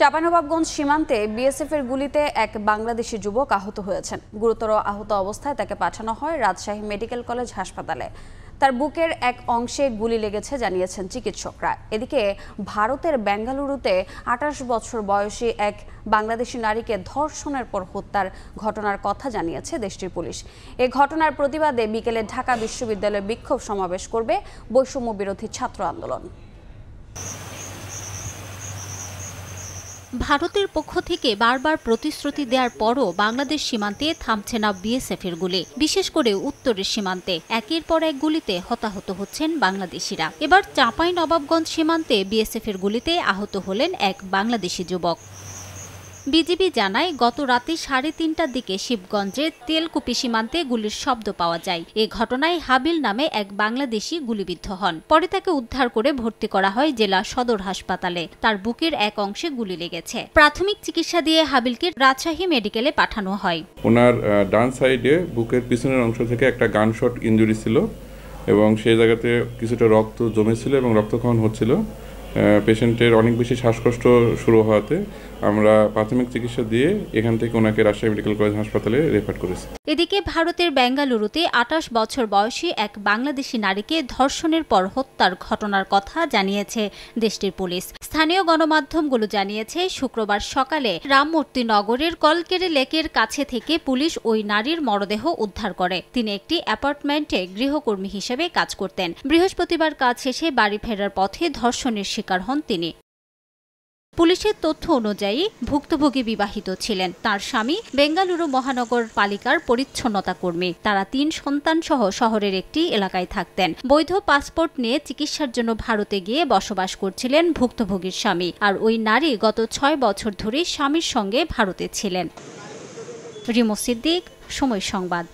চাঁপাইনবাবগঞ্জ সীমান্তে বিএসএফের গুলিতে এক বাংলাদেশি যুবক আহত হয়েছেন। গুরুতর আহত অবস্থায় তাকে পাঠানো হয় রাজশাহী মেডিকেল কলেজ হাসপাতালে। তার বুকের এক অংশে গুলি লেগেছে জানিয়েছেন চিকিৎসকরা। এদিকে ভারতের বেঙ্গালুরুতে ২৮ বছর বয়সী এক বাংলাদেশি নারীকে ধর্ষণের পর হত্যার ঘটনার কথা জানিয়েছে দেশটির পুলিশ। এই ঘটনার প্রতিবাদে বিকেলে ঢাকা বিশ্ববিদ্যালয়ে বিক্ষোভ সমাবেশ করবে বৈষম্য বিরোধী ছাত্র আন্দোলন। ভারতের পক্ষ থেকে বারবার প্রতিশ্রুতি দেওয়ার পরও বাংলাদেশ সীমান্তে থামছে না বিএসএফের গুলি। বিশেষ করে উত্তরের সীমান্তে একের পর এক গুলিতে হতাহত হচ্ছেন বাংলাদেশিরা। এবার চাঁপাইনবাবগঞ্জ সীমান্তে বিএসএফের গুলিতে আহত হলেন এক বাংলাদেশি যুবক। বিজিবি জানায়, গত রাতে ৩:৩০টার দিকে শিবগঞ্জে তেলকুপি সীমান্তে গুলির শব্দ পাওয়া যায়। এ ঘটনায় হাবিল নামে এক বাংলাদেশি গুলিবিদ্ধ হন। পরে তাকে উদ্ধার করে ভর্তি করা হয় জেলা সদর হাসপাতালে। তার বুকের এক অংশে গুলি লেগেছে। প্রাথমিক চিকিৎসা দিয়ে হাবিলকে রাজশাহী মেডিকেলে পাঠানো হয়। ওনার ডান সাইডে বুকের পিছনের অংশ থেকে একটা গানশট ইনজুরি ছিল এবং সেই জায়গাতে কিছুটা রক্ত জমেছিল এবং রক্তক্ষরণ হচ্ছিল। পেশেন্টের অনেক বেশি শ্বাসকষ্ট শুরু হওয়াতে আমরা প্রাথমিক চিকিৎসা দিয়ে এখান থেকে ওনাকে রাজশাহী মেডিকেল কলেজ হাসপাতালে রেফার করেছি। এদিকে ভারতের বেঙ্গালুরুতে ২৮ বছর বয়সী এক বাংলাদেশি নারীকে ধর্ষণের পর হত্যার ঘটনার কথা জানিয়েছে দেশটির পুলিশ। স্থানীয় গণমাধ্যমগুলো জানিয়েছে, শুক্রবার সকালে রামমূর্তি নগরের কলকেরে লেকের কাছে থেকে পুলিশ ওই নারীর মরদেহ উদ্ধার করে। তিনি একটি অ্যাপার্টমেন্টে গৃহকর্মী হিসেবে কাজ করতেন। বৃহস্পতিবার কাজ শেষে বাড়ি ফেরার পথে ধর্ষণের শিকার হন তিনি। পুলিশের তথ্য অনুযায়ী ভুক্তভোগী বিবাহিত ছিলেন। তার স্বামী বেঙ্গালুরু মহানগর পালিকার পরিচ্ছন্নতা কর্মী। তারা ৩ সন্তান সহ শহরের একটি এলাকায় থাকতেন। বৈধ পাসপোর্ট নিয়ে চিকিৎসার জন্য ভারতে গিয়ে বসবাস করছিলেন ভুক্তভোগীর স্বামী। আর ওই নারী গত ৬ বছর ধরে স্বামীর সঙ্গে ভারতে ছিলেন। রিমো সিদ্দিক, সময় সংবাদ।